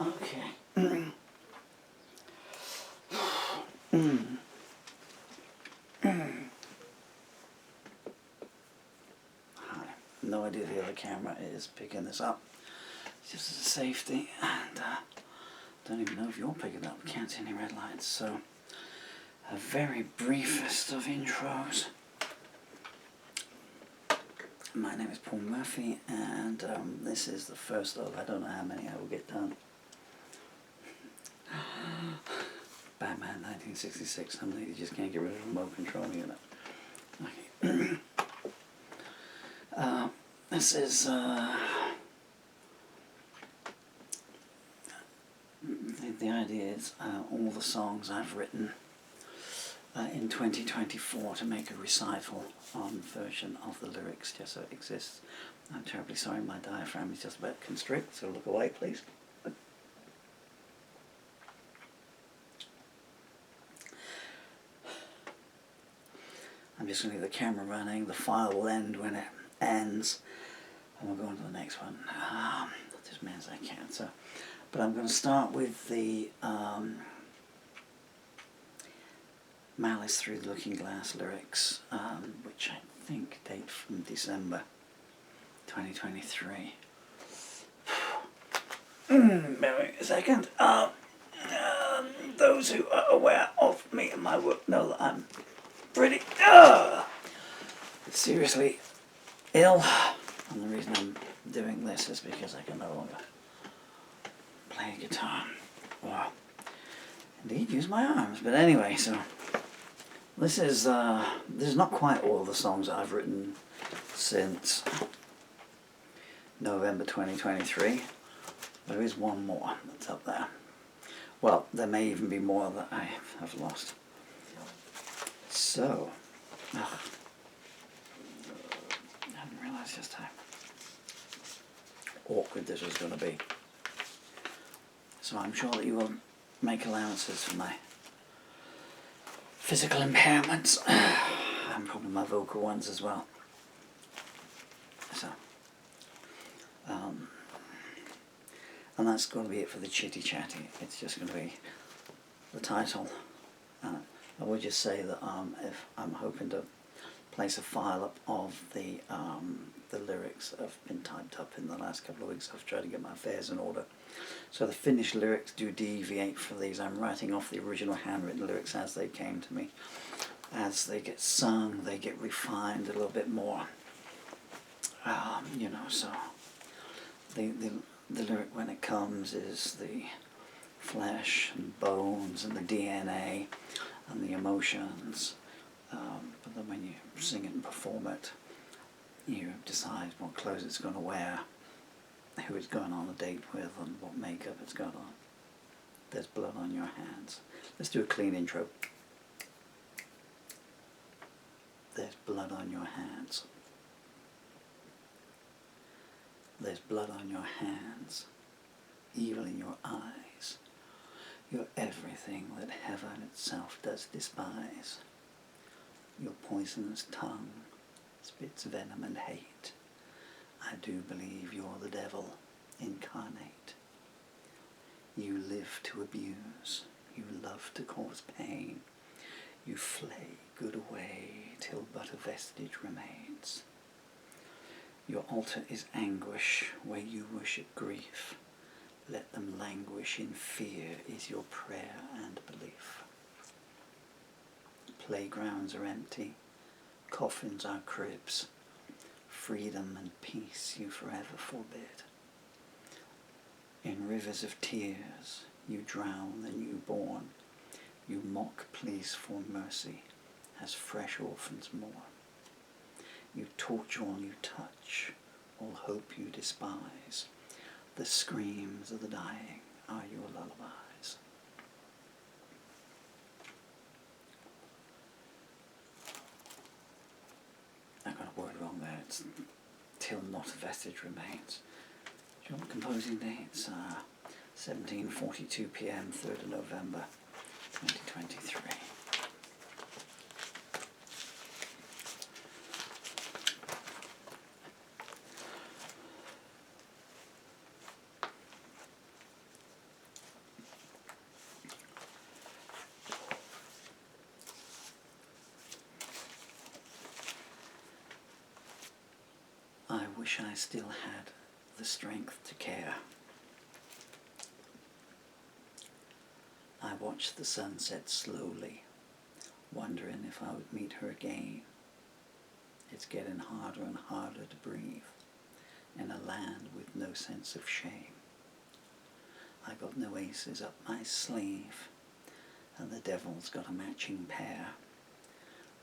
Okay. Hi. No idea if the other camera is picking this up. Just as a safety, and don't even know if you're picking up. Can't see any red lights. So, a very briefest of intros. My name is Paul Murphy, and this is the first of I don't know how many I will get done. Batman 1966, some lady just can't get rid of the remote control unit. Okay. This is the idea is all the songs I've written in 2024 to make a recital version of the lyrics just so it exists. I'm terribly sorry, my diaphragm is just about to constrict, so look away please. I'm just going to leave the camera running, the file will end when it ends, and we'll go on to the next one. As many as I can. So, but I'm going to start with the Malice Through the Looking Glass lyrics, which I think date from December 2023. Bear a second. Those who are aware of me and my work know that I'm pretty seriously ill, and the reason I'm doing this is because I can no longer play guitar or indeed use my arms. But anyway, so this is not quite all the songs that I've written since November 2023. There is one more that's up there. Well, there may even be more that I have lost. So, I hadn't realised just how awkward this was going to be. So I'm sure that you will make allowances for my physical impairments and probably my vocal ones as well. So, and that's going to be it for the chitty chatty. It's just going to be the title. I would just say that if I'm hoping to place a file up of the lyrics that have been typed up in the last couple of weeks. I've tried to get my affairs in order. So the finished lyrics do deviate from these. I'm writing off the original handwritten lyrics as they came to me. As they get sung, they get refined a little bit more. So the lyric when it comes is the flesh and bones and the DNA and the emotions. But then when you sing it and perform it, you decide what clothes it's going to wear, who it's going on a date with, and what makeup it's got on. There's blood on your hands. Let's do a clean intro. There's blood on your hands. There's blood on your hands, evil in your eyes. You're everything that heaven itself does despise. Your poisonous tongue spits venom and hate. I do believe you're the devil incarnate. You live to abuse. You love to cause pain. You flay good away till but a vestige remains. Your altar is anguish where you worship grief. Let them languish in fear is your prayer and belief. Playgrounds are empty, coffins are cribs. Freedom and peace you forever forbid. In rivers of tears you drown the newborn. You mock pleas for mercy as fresh orphans mourn. You torture all you touch, all hope you despise. The screams of the dying are your lullabies. I got a word wrong there. It's till not a vestige remains. Do you want composing dates? 17:42 p.m. 3rd of November 2023. wish I still had the strength to care. I watched the sunset slowly, wondering if I would meet her again. It's getting harder and harder to breathe in a land with no sense of shame. I got no aces up my sleeve, and the devil's got a matching pair.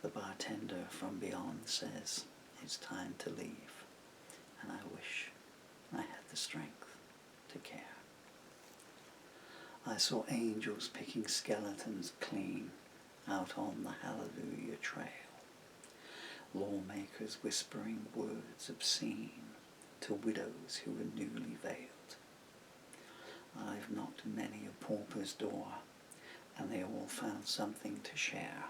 The bartender from beyond says it's time to leave, and I wish I had the strength to care. I saw angels picking skeletons clean out on the Hallelujah Trail, lawmakers whispering words obscene to widows who were newly veiled. I've knocked many a pauper's door, and they all found something to share,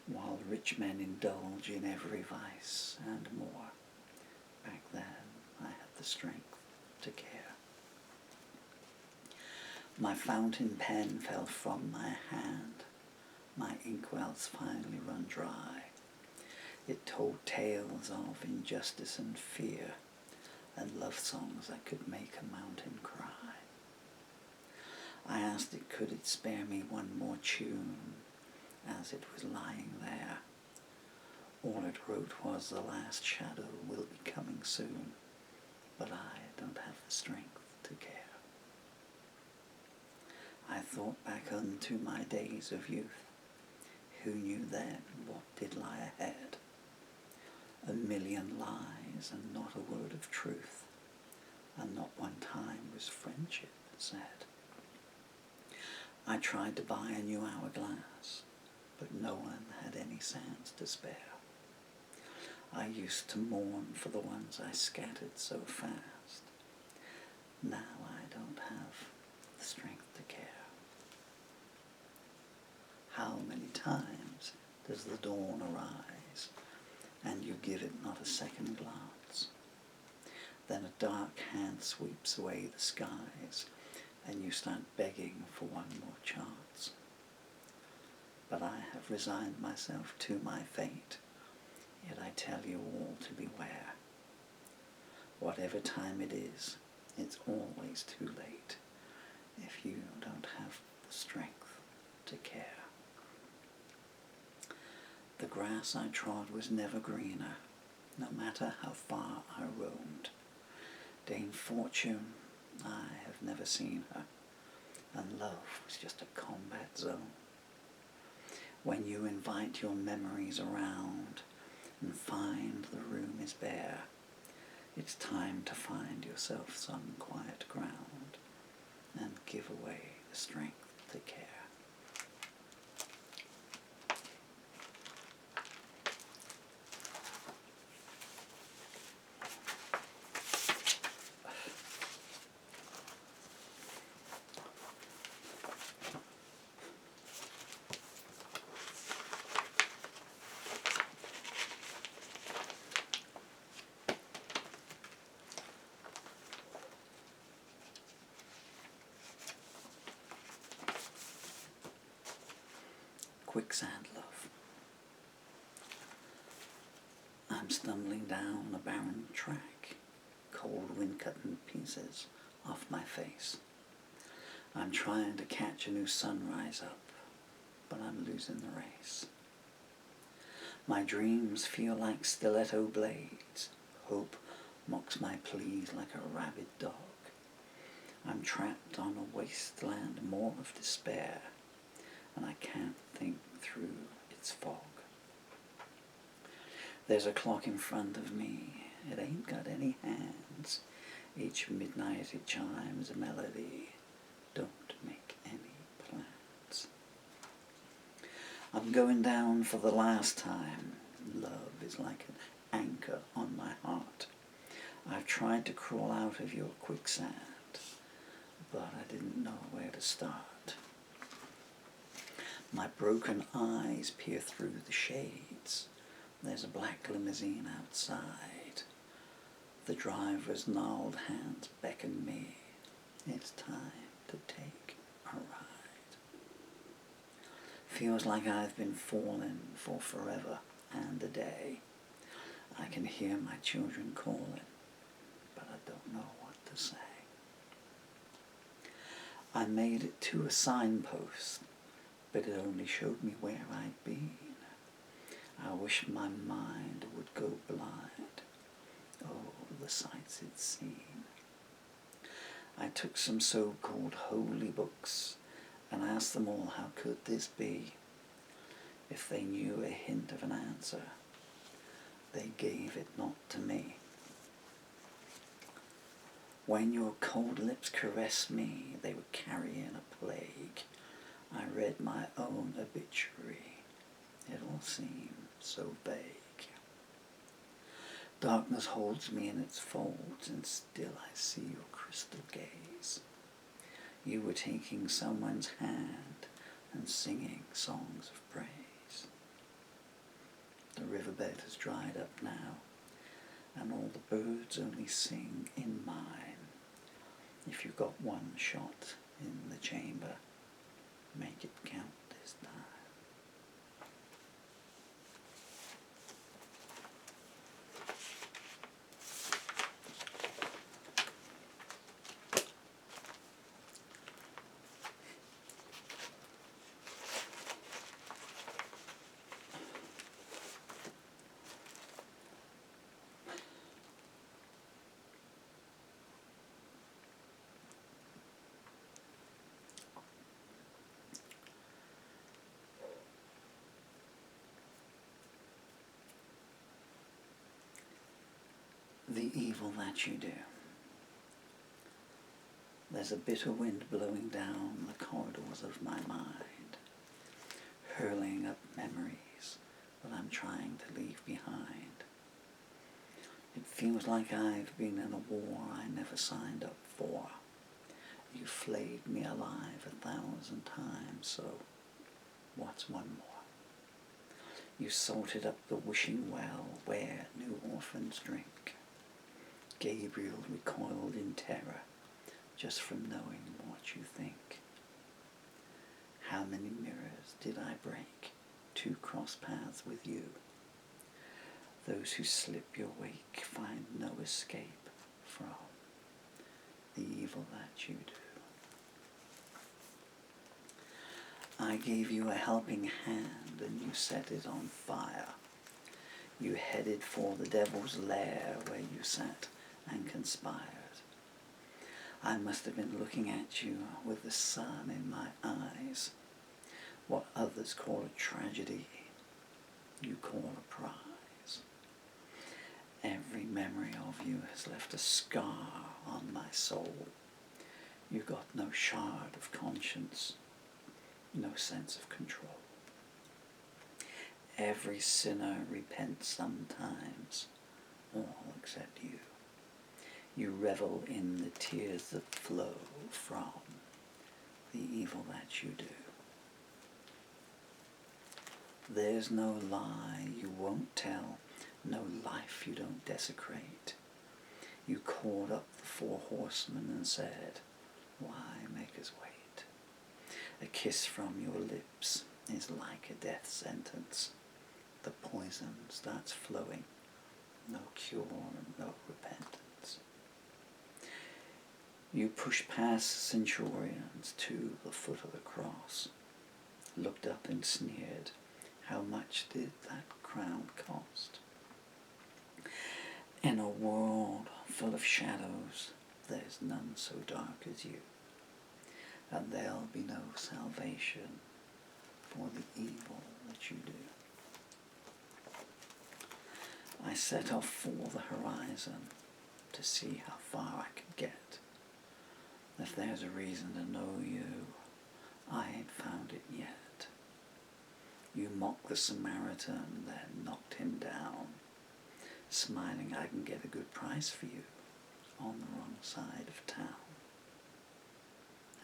while rich men indulge in every vice and more. Back then I had the strength to care. My fountain pen fell from my hand, my inkwells finally run dry. It told tales of injustice and fear, and love songs that could make a mountain cry. I asked it could it spare me one more tune, as it was lying there. All it wrote was the last shadow will be coming soon, but I don't have the strength to care. I thought back unto my days of youth. Who knew then what did lie ahead? A million lies and not a word of truth, and not one time was friendship said. I tried to buy a new hourglass, but no one had any sands to spare. I used to mourn for the ones I scattered so fast. Now I don't have the strength to care. How many times does the dawn arise, and you give it not a second glance? Then a dark hand sweeps away the skies, and you start begging for one more chance. But I have resigned myself to my fate, yet I tell you all to beware. Whatever time it is, it's always too late if you don't have the strength to care. The grass I trod was never greener, no matter how far I roamed. Dame Fortune, I have never seen her, and love was just a combat zone. When you invite your memories around and find the room is bare, it's time to find yourself some quiet ground and give away the strength to care. Quicksand love. I'm stumbling down a barren track, cold wind cutting pieces off my face. I'm trying to catch a new sunrise up, but I'm losing the race. My dreams feel like stiletto blades. Hope mocks my pleas like a rabid dog. I'm trapped on a wasteland more of despair, and I can't think through its fog. There's a clock in front of me, it ain't got any hands. Each midnight it chimes a melody, don't make any plans. I'm going down for the last time. Love is like an anchor on my heart. I've tried to crawl out of your quicksand, but I didn't know where to start. My broken eyes peer through the shades. There's a black limousine outside. The driver's gnarled hands beckon me. It's time to take a ride. Feels like I've been falling for forever and a day. I can hear my children calling, but I don't know what to say. I made it to a signpost, but it only showed me where I'd been. I wish my mind would go blind. Oh, the sights it's seen. I took some so-called holy books and asked them all how could this be. If they knew a hint of an answer, they gave it not to me. When your cold lips caressed me, they were carrying a plague. I read my own obituary. It all seemed so vague. Darkness holds me in its folds, and still I see your crystal gaze. You were taking someone's hand and singing songs of praise. The riverbed has dried up now, and all the birds only sing in mine. If you got one shot in the chamber, make it count this time. The evil that you do. There's a bitter wind blowing down the corridors of my mind, hurling up memories that I'm trying to leave behind. It feels like I've been in a war I never signed up for. You flayed me alive 1,000 times, so what's one more? You salted up the wishing well where new orphans drink. Gabriel recoiled in terror just from knowing what you think. How many mirrors did I break to cross paths with you? Those who slip your wake find no escape from the evil that you do. I gave you a helping hand and you set it on fire. You headed for the devil's lair where you sat and conspired. I must have been looking at you with the sun in my eyes. What others call a tragedy, you call a prize. Every memory of you has left a scar on my soul. You got no shard of conscience, no sense of control. Every sinner repents sometimes, all except you. You revel in the tears that flow from the evil that you do. There's no lie you won't tell, no life you don't desecrate. You called up the 4 horsemen and said, why make us wait? A kiss from your lips is like a death sentence. The poison starts flowing, no cure and no repentance. You pushed past centurions to the foot of the cross, looked up and sneered, how much did that crown cost? In a world full of shadows, there's none so dark as you, and there'll be no salvation for the evil that you do. I set off for the horizon to see how far I could get. If there's a reason to know you, I ain't found it yet. You mocked the Samaritan, then knocked him down, smiling I can get a good price for you on the wrong side of town.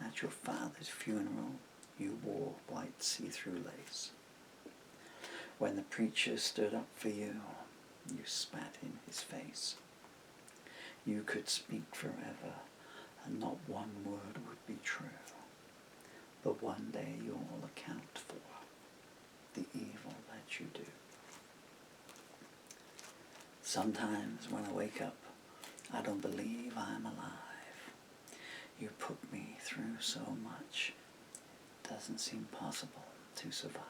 At your father's funeral, you wore white see-through lace. When the preacher stood up for you, you spat in his face. You could speak forever, and not one word would be true. But one day you'll account for the evil that you do. Sometimes when I wake up, I don't believe I'm alive. You put me through so much, it doesn't seem possible to survive.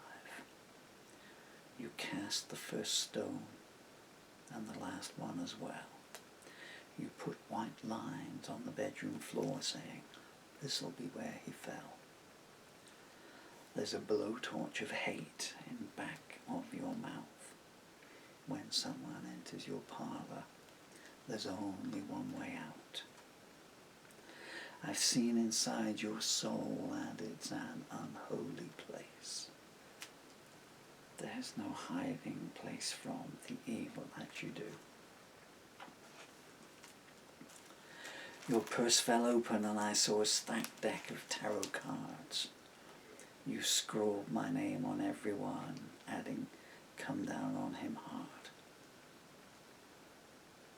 You cast the first stone and the last one as well. You put white lines on the bedroom floor saying, this'll be where he fell. There's a blowtorch of hate in back of your mouth. When someone enters your parlour, there's only one way out. I've seen inside your soul and it's an unholy place. There's no hiding place from the evil that you do. Your purse fell open and I saw a stacked deck of tarot cards. You scrawled my name on every one, adding, come down on him hard.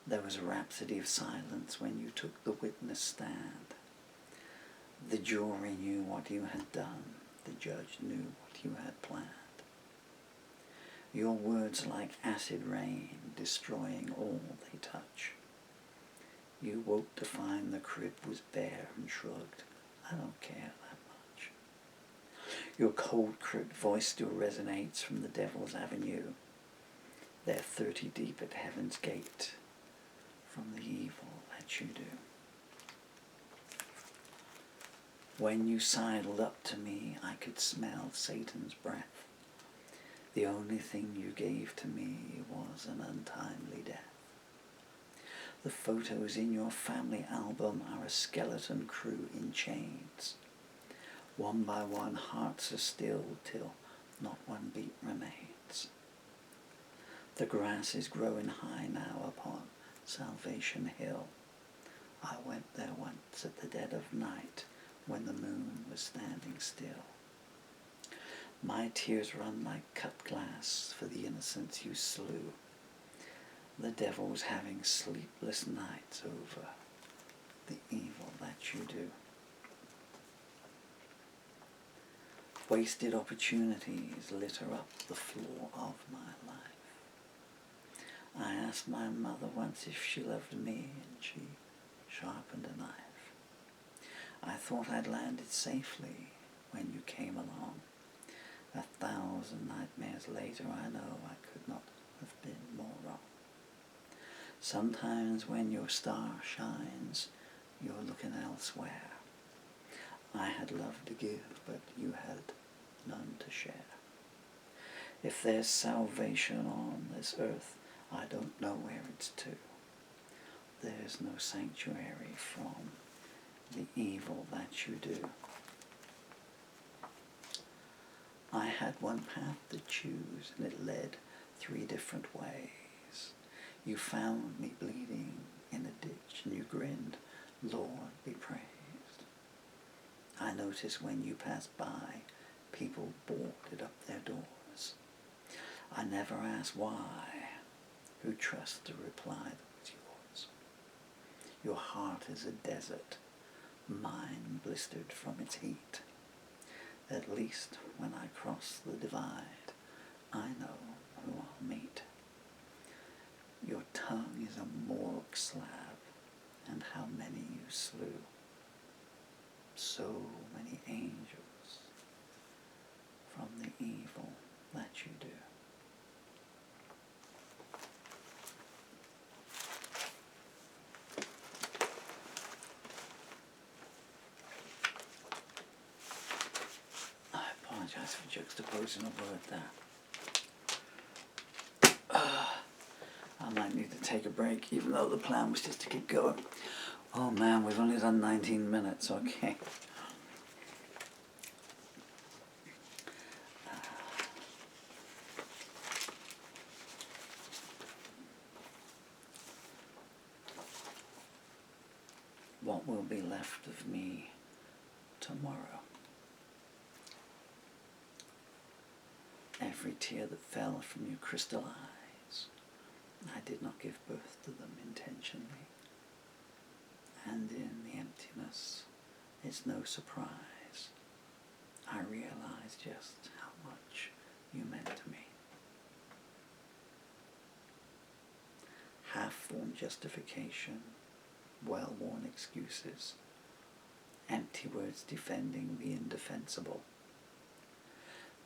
There was a rhapsody of silence when you took the witness stand. The jury knew what you had done. The judge knew what you had planned. Your words like acid rain, destroying all they touch. You woke to find the crib was bare and shrugged, I don't care that much. Your cold crypt voice still resonates from the Devil's Avenue. They're 30 deep at heaven's gate from the evil that you do. When you sidled up to me, I could smell Satan's breath. The only thing you gave to me was an untimely death. The photos in your family album are a skeleton crew in chains. One by one hearts are stilled till not one beat remains. The grass is growing high now upon Salvation Hill. I went there once at the dead of night when the moon was standing still. My tears run like cut glass for the innocents you slew. The devil's having sleepless nights over the evil that you do. Wasted opportunities litter up the floor of my life. I asked my mother once if she loved me, and she sharpened a knife. I thought I'd landed safely when you came along. 1,000 nightmares later, I know I could not have been more wrong. Sometimes when your star shines, you're looking elsewhere. I had love to give, but you had none to share. If there's salvation on this earth, I don't know where it's to. There's no sanctuary from the evil that you do. I had one path to choose, and it led 3 different ways. You found me bleeding in a ditch, and you grinned, Lord be praised. I noticed when you passed by, people boarded up their doors. I never asked why. Who trusts the reply that was yours? Your heart is a desert, mine blistered from its heat. At least when I cross the divide, I know who I'll meet. Your tongue is a morgue slab, and how many you slew. So many angels from the evil that you do. I apologize for juxtaposing a word there. I might need to take a break, even though the plan was just to keep going. Oh man, we've only done 19 minutes, okay. What will be left of me tomorrow? Every tear that fell from your crystal eyes, I did not give birth to them intentionally. And in the emptiness, it's no surprise. I realize just how much you meant to me. half-formed justification, well-worn excuses, empty words defending the indefensible.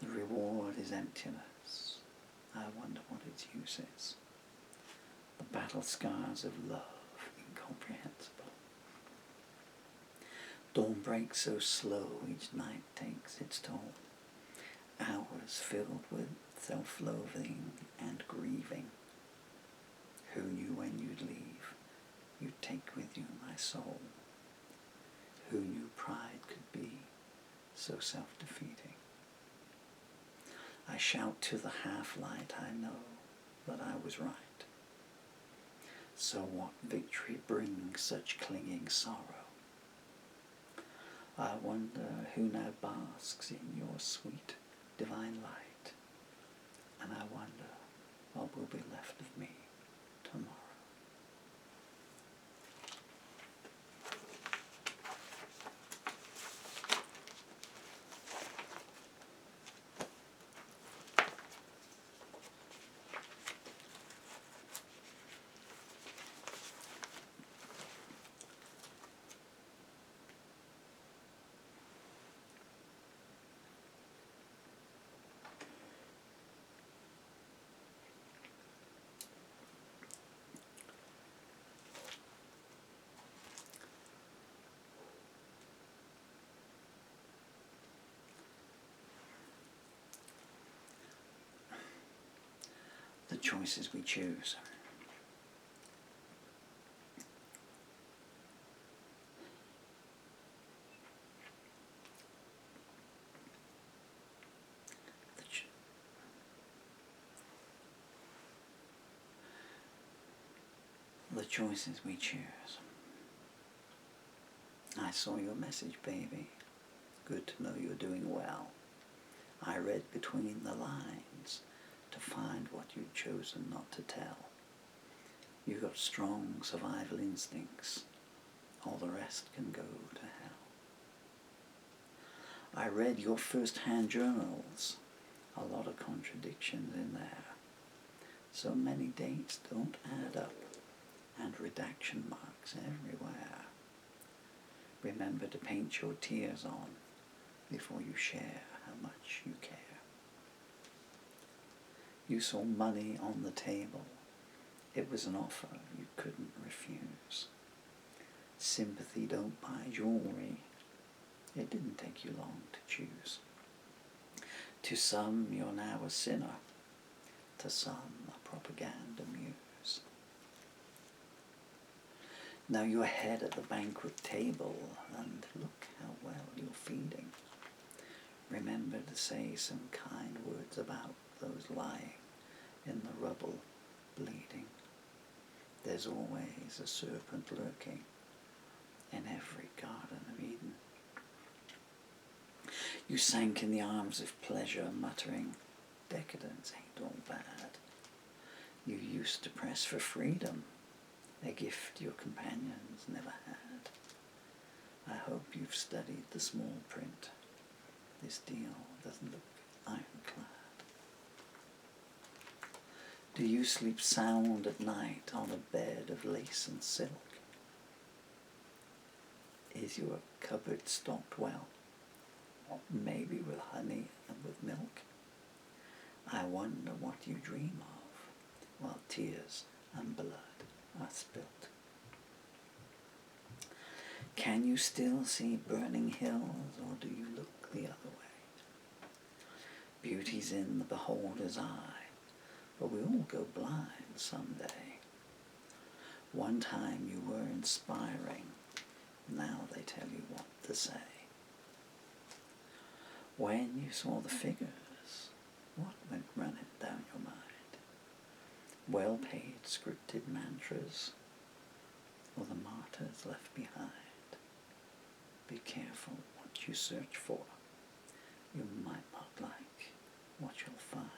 The reward is emptiness. I wonder what its use is. The battle scars of love, incomprehensible. Dawn breaks so slow, each night takes its toll. Hours filled with self-loathing and grieving. Who knew when you'd leave? You'd take with you my soul. Who knew pride could be so self-defeating? I shout to the half-light, I know that I was right. So what victory brings such clinging sorrow? I wonder who now basks in your sweet divine light, and I wonder what will be left of me tomorrow. The choices we choose. The choices we choose. I saw your message, baby. Good to know you're doing well. I read between the lines to find what you'd chosen not to tell. You got strong survival instincts. All the rest can go to hell. I read your first-hand journals. A lot of contradictions in there. So many dates don't add up, and redaction marks everywhere. Remember to paint your tears on before you share how much you care. You saw money on the table. It was an offer you couldn't refuse. Sympathy don't buy jewelry. It didn't take you long to choose. To some, you're now a sinner. To some, a propaganda muse. Now you're ahead at the banquet table, and look how well you're feeding. Remember to say some kind words about those lying in the rubble, bleeding. There's always a serpent lurking in every Garden of Eden. You sank in the arms of pleasure, muttering, decadence ain't all bad. You used to press for freedom, a gift your companions never had. I hope you've studied the small print. This deal doesn't look ironclad. Do you sleep sound at night on a bed of lace and silk? Is your cupboard stocked well? Maybe with honey and with milk? I wonder what you dream of while tears and blood are spilt. Can you still see burning hills, or do you look the other way? Beauty's in the beholder's eye, but we all go blind someday. One time you were inspiring, now they tell you what to say. When you saw the figures, what went running down your mind? Well-paid scripted mantras, or the martyrs left behind? Be careful what you search for. You might not like what you'll find.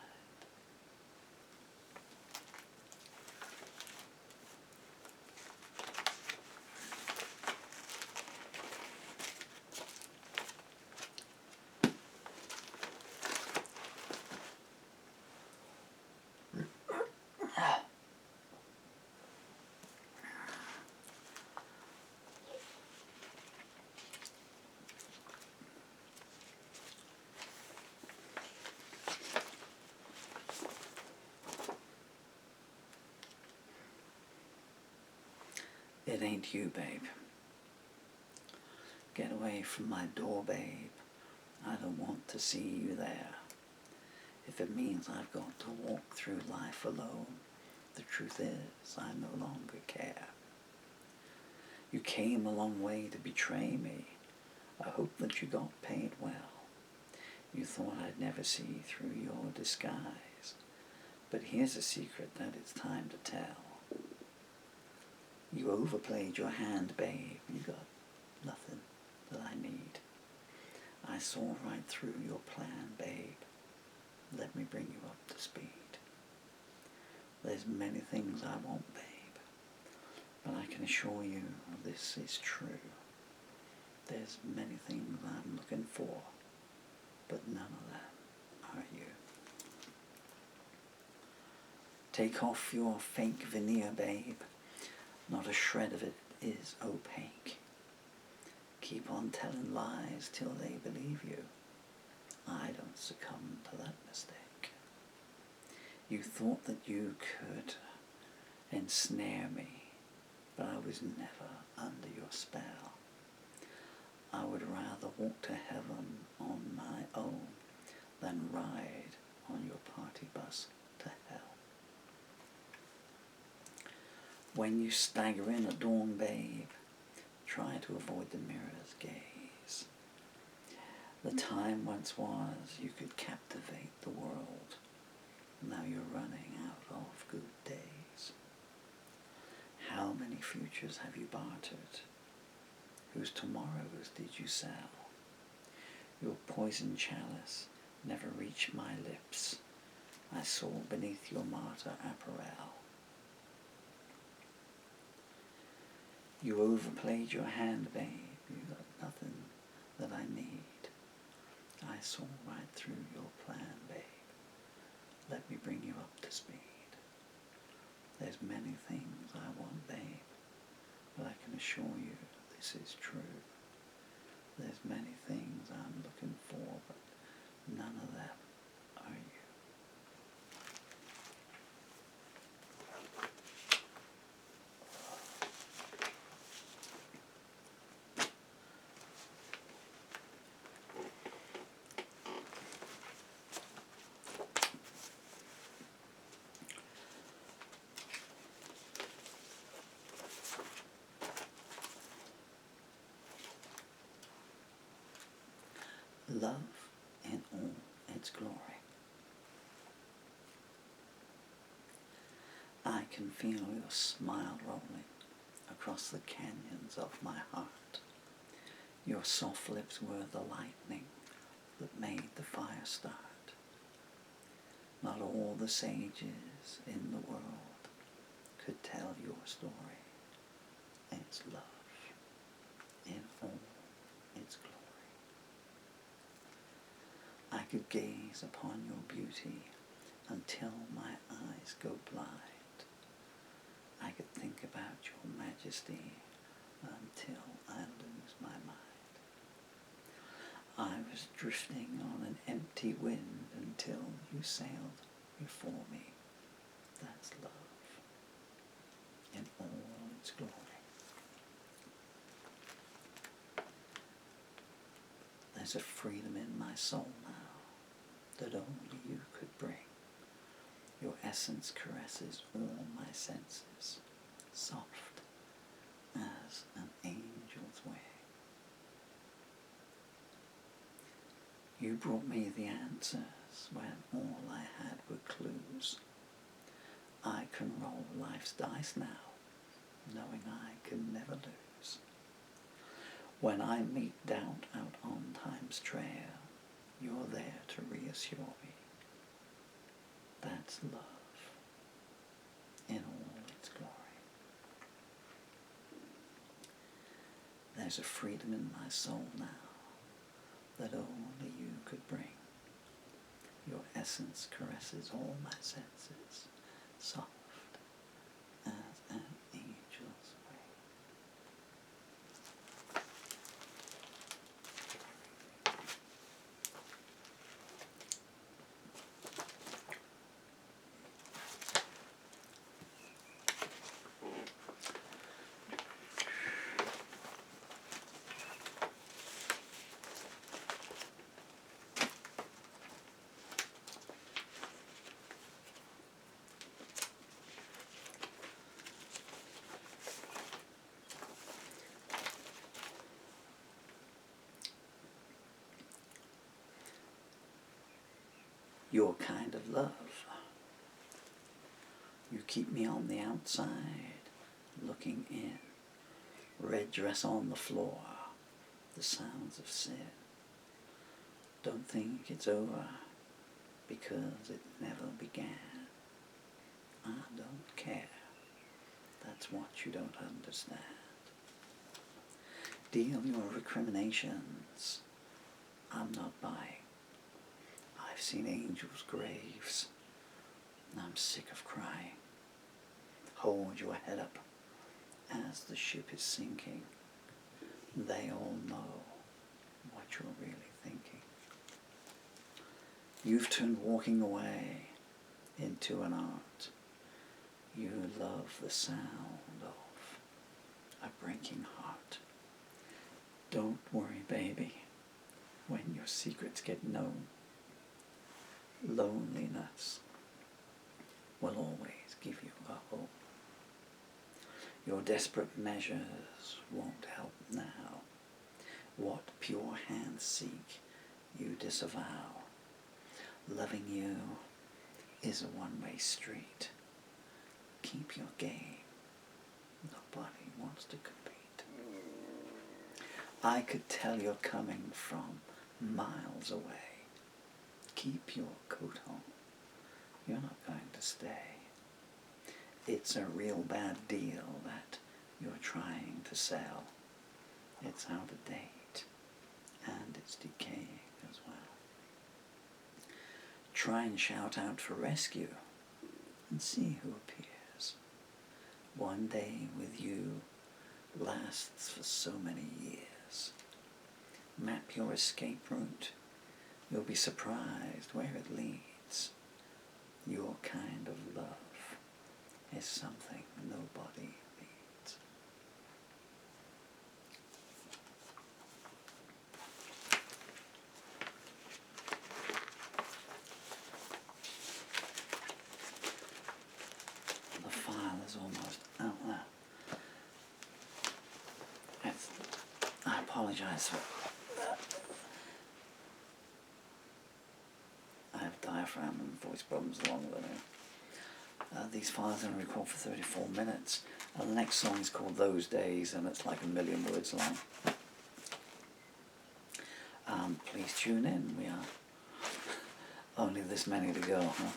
it ain't you, babe. Get away from my door, babe. I don't want to see you there. If it means I've got to walk through life alone, the truth is I no longer care. You came a long way to betray me. I hope that you got paid well. You thought I'd never see through your disguise. But here's a secret that it's time to tell. You overplayed your hand, babe. You got nothing that I need. I saw right through your plan, babe. Let me bring you up to speed. There's many things I want, babe, but I can assure you this is true. There's many things I'm looking for, but none of them are you. Take off your fake veneer, babe. Not a shred of it is opaque. Keep on telling lies till they believe you. I don't succumb to that mistake. You thought that you could ensnare me, but I was never under your spell. I would rather walk to heaven on my own than ride on your party bus to hell. When you stagger in at dawn, babe, try to avoid the mirror's gaze. The time once was you could captivate the world. Now you're running out of good days. How many futures have you bartered? Whose tomorrows did you sell? Your poison chalice never reached my lips. I saw beneath your martyr apparel. You overplayed your hand, babe. You got nothing that I need. I saw right through your plan, babe. Let me bring you up to speed. There's many things I want, babe, but I can assure you this is true. There's many things I'm looking for, but none of them are you. Love in all its glory. I can feel your smile rolling across the canyons of my heart. Your soft lips were the lightning that made the fire start. Not all the sages in the world could tell your story. It's love in all its glory. I could gaze upon your beauty until my eyes go blind. I could think about your majesty until I lose my mind. I was drifting on an empty wind until you sailed before me. That's love in all its glory. There's a freedom in my soul now that only you could bring. Your essence caresses all my senses, soft as an angel's wing. You brought me the answers when all I had were clues. I can roll life's dice now, knowing I can never lose. When I meet doubt out on time's trail, you're there to reassure me. That's love in all its glory. There's a freedom in my soul now that only you could bring. Your essence caresses all my senses, soft as an angel's wing. your kind of love. You keep me on the outside, looking in. Red dress on the floor, the sounds of sin. Don't think it's over, because it never began. I don't care, that's what you don't understand. Deal your recriminations, I'm not buying. I've seen angels' graves, and I'm sick of crying. Hold your head up as the ship is sinking. They all know what you're really thinking. You've turned walking away into an art. You love the sound of a breaking heart. Don't worry, baby, when your secrets get known. Loneliness will always give you a home. Your desperate measures won't help now. What pure hands seek, you disavow. Loving you is a one-way street. Keep your game. Nobody wants to compete. I could tell you're coming from miles away. Keep your coat on. You're not going to stay. It's a real bad deal that you're trying to sell. It's out of date, and it's decaying as well. Try and shout out for rescue, and see who appears. One day with you lasts for so many years. Map your escape route. You'll be surprised where it leads. Your kind of love is something nobody needs. The file is almost out there. I apologize for that. I have diaphragm and voice problems along with it. These files are going to record for 34 minutes. The next song is called Those Days, and it's like 1,000,000 words long. Please tune in. We are only this many to go, huh?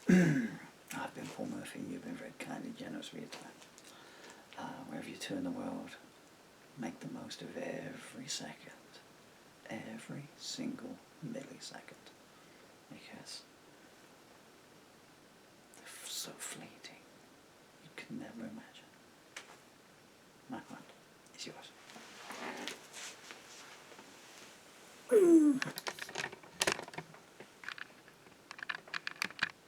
I've been Paul Murphy. You've been very kind and generous with your time. Wherever you turn the world, make the most of every second. Every single millisecond. Because they're so fleeting. You can never imagine. My heart is yours.